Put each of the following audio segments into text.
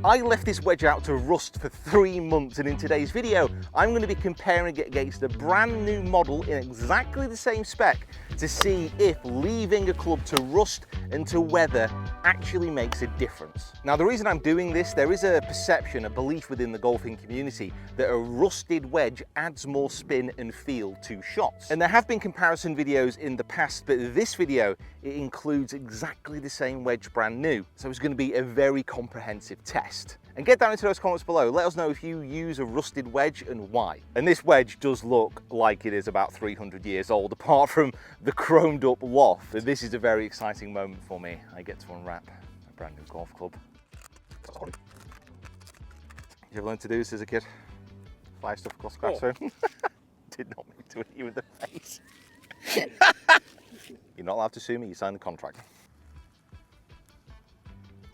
I left this wedge out to rust for 3 months, and in today's video, I'm going to be comparing it against a brand new model in exactly the same spec to see if leaving a club to rust and to weather actually makes a difference. Now, the reason I'm doing this, there is a perception, a belief within the golfing community that a rusted wedge adds more spin and feel to shots. And there have been comparison videos in the past, but this video, it includes exactly the same wedge brand new. So it's going to be a very comprehensive test. And get down into those comments below. Let us know if you use a rusted wedge and why. And this wedge does look like it is about 300 years old, apart from the chromed up loft. And this is a very exciting moment for me. I get to unwrap a brand new golf club. Did you ever learn to do this as a kid? Fly stuff across the classroom? Did not mean to hit you in the face. You're not allowed to sue me, you signed the contract.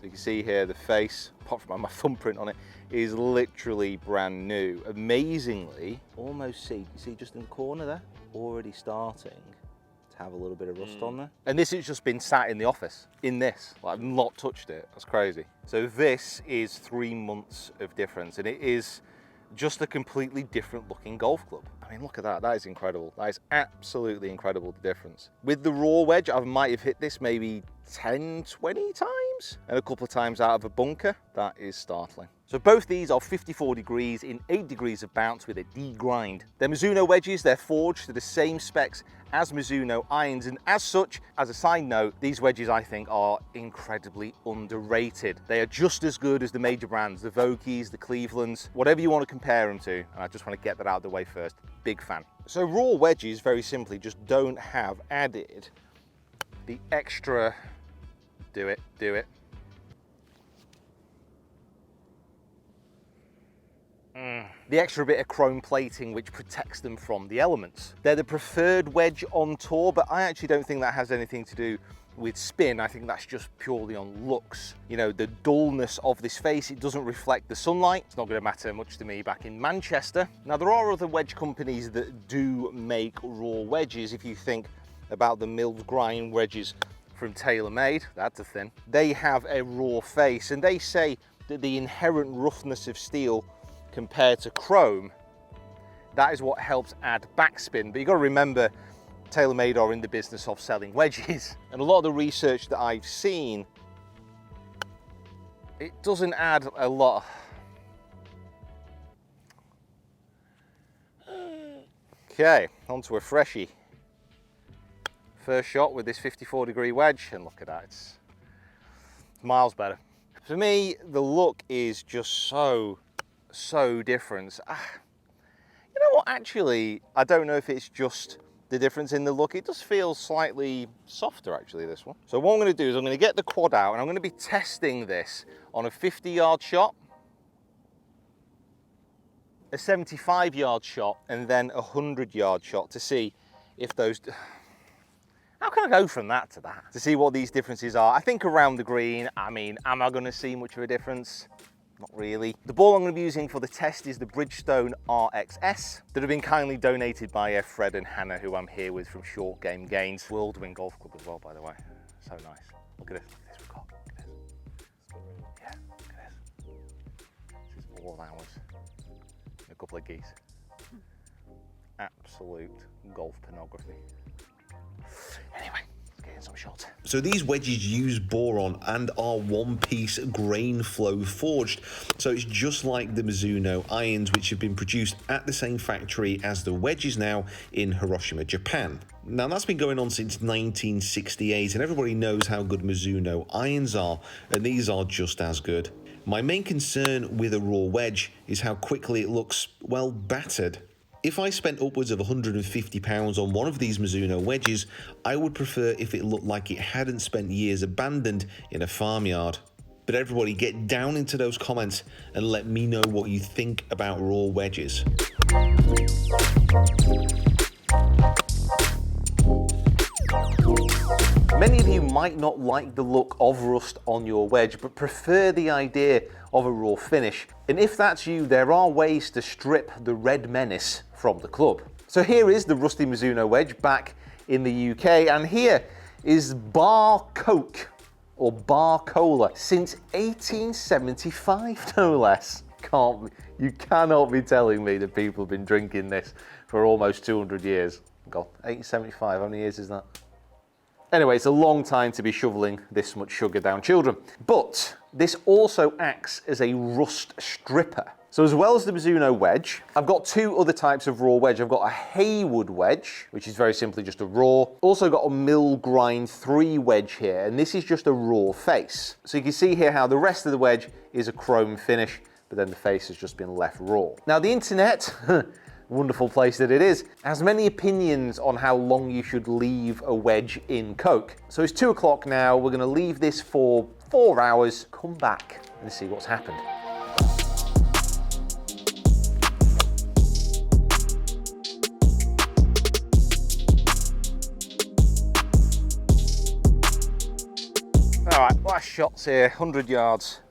You can see here the face, apart from my thumbprint on it, is literally brand new. Amazingly, almost see, you see just in the corner there, already starting to have a little bit of rust on there. And this has just been sat in the office, in this. Like, I've not touched it, that's crazy. So this is 3 months of difference, and it is just a completely different looking golf club. I mean, look at that, that is incredible. That is absolutely incredible, the difference. With the raw wedge, I might have hit this maybe 10, 20 times, and a couple of times out of a bunker. That is startling. So both these are 54 degrees in 8 degrees of bounce with a D-grind. They're Mizuno wedges, they're forged to the same specs as Mizuno irons, and as such, as a side note, these wedges I think are incredibly underrated. They are just as good as the major brands, the Vokeys, the Clevelands, whatever you want to compare them to, and I just want to get that out of the way first. Big fan. So raw wedges, very simply, just don't have added the extra, do it, the extra bit of chrome plating which protects them from the elements. They're the preferred wedge on tour, but I actually don't think that has anything to do with spin. I think that's just purely on looks. You know, the dullness of this face, it doesn't reflect the sunlight. It's not going to matter much to me back in Manchester. Now, there are other wedge companies that do make raw wedges. If you think about the milled grind wedges from TaylorMade, that's a thing. They have a raw face, and they say that the inherent roughness of steel compared to chrome, that is what helps add backspin. But you've got to remember, TaylorMade are in the business of selling wedges, and a lot of the research that I've seen, it doesn't add a lot. Okay, onto a freshie. First shot with this 54 degree wedge, and look at that, it's miles better. For me, the look is just so different. You know what, actually, I don't know if it's just the difference in the look. It does feel slightly softer, actually, this one. So what I'm going to do is I'm going to get the quad out, and I'm going to be testing this on a 50-yard shot, a 75-yard shot, and then a 100-yard shot to see if those... How can I go from that to that? To see what these differences are. I think around the green, I mean, am I going to see much of a difference? Not really. The ball I'm going to be using for the test is the Bridgestone RXS that have been kindly donated by Fred and Hannah, who I'm here with from Short Game Gains. Whirlwind Golf Club as well, by the way. So nice. Look at this. Look at this we've got. Look at this. Yeah, look at this. This is all of ours. A couple of geese. Absolute golf pornography. Anyway, let's get in some shots. So these wedges use boron and are one-piece grain flow forged. So it's just like the Mizuno irons, which have been produced at the same factory as the wedges now in Hiroshima, Japan. Now that's been going on since 1968, and everybody knows how good Mizuno irons are, and these are just as good. My main concern with a raw wedge is how quickly it looks, well, battered. If I spent upwards of £150 on one of these Mizuno wedges, I would prefer if it looked like it hadn't spent years abandoned in a farmyard. But everybody, get down into those comments and let me know what you think about raw wedges. Many of you might not like the look of rust on your wedge, but prefer the idea of a raw finish. And if that's you, there are ways to strip the red menace from the club. So here is the rusty Mizuno wedge back in the UK, and here is Bar Coke or bar cola, since 1875, no less. You cannot be telling me that people have been drinking this for almost 200 years. God, 1875, how many years is that? Anyway, it's a long time to be shoveling this much sugar down children. But this also acts as a rust stripper. So as well as the Mizuno wedge, I've got two other types of raw wedge. I've got a Haywood wedge, which is very simply just a raw. Also got a mill grind 3 wedge here, and this is just a raw face. So you can see here how the rest of the wedge is a chrome finish, but then the face has just been left raw. Now the internet, wonderful place that it is, has many opinions on how long you should leave a wedge in Coke. So it's 2 o'clock now, we're gonna leave this for 4 hours, come back and see what's happened. All right, last shots here, 100 yards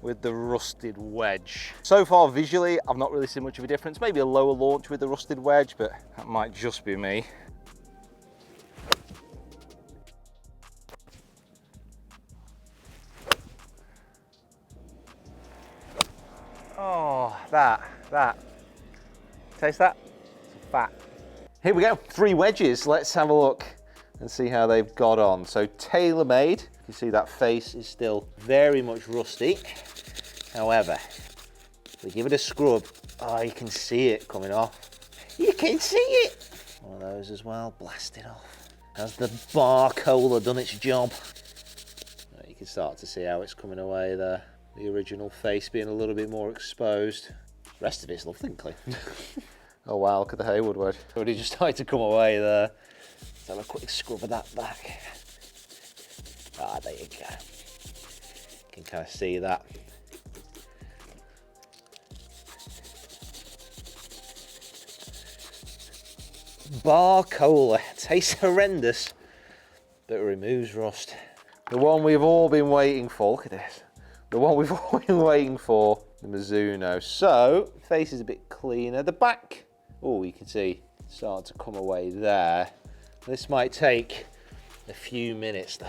with the rusted wedge. So far visually, I've not really seen much of a difference. Maybe a lower launch with the rusted wedge, but that might just be me. Oh, that. Taste that? It's fat. Here we go, 3 wedges. Let's have a look and see how they've got on. So tailor-made. You can see that face is still very much rusty. However, if we give it a scrub, oh, you can see it coming off. You can see it. One of those as well, blasted off. Has the bar cola done its job? You can start to see how it's coming away there. The original face being a little bit more exposed. The rest of it's lovely and clean. Oh wow, look at the Haywood wedge. Already just started to come away there. Let's have a quick scrub of that back. Ah, there you go. You can kind of see that. Bar cola, tastes horrendous, but removes rust. The one we've all been waiting for, look at this. The one we've all been waiting for, the Mizuno. So, face is a bit cleaner. The back, oh, you can see, start to come away there. This might take a few minutes though.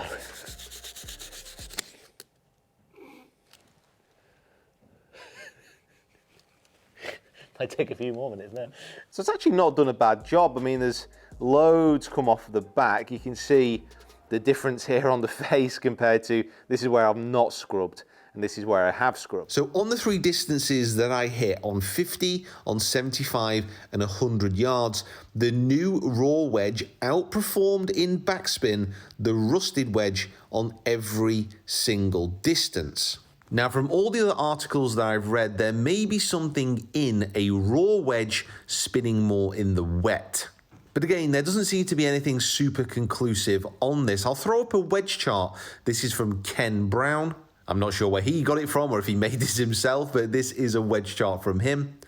Might take a few more minutes now. So it's actually not done a bad job. I mean, there's loads come off the back. You can see the difference here on the face compared to, this is where I've not scrubbed and this is where I have scrubbed. So on the 3 distances that I hit, on 50, on 75 and 100 yards, the new raw wedge outperformed in backspin the rusted wedge on every single distance. Now, from all the other articles that I've read, there may be something in a raw wedge spinning more in the wet. But again, there doesn't seem to be anything super conclusive on this. I'll throw up a wedge chart. This is from Ken Brown. I'm not sure where he got it from or if he made this himself, but this is a wedge chart from him.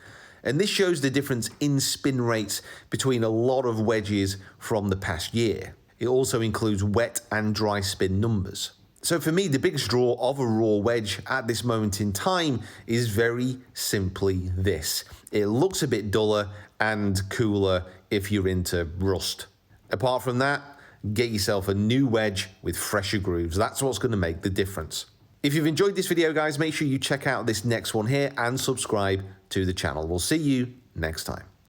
And this shows the difference in spin rates between a lot of wedges from the past year. It also includes wet and dry spin numbers. So for me, the biggest draw of a raw wedge at this moment in time is very simply this. It looks a bit duller and cooler if you're into rust. Apart from that, get yourself a new wedge with fresher grooves. That's what's going to make the difference. If you've enjoyed this video, guys, make sure you check out this next one here and subscribe to the channel. We'll see you next time.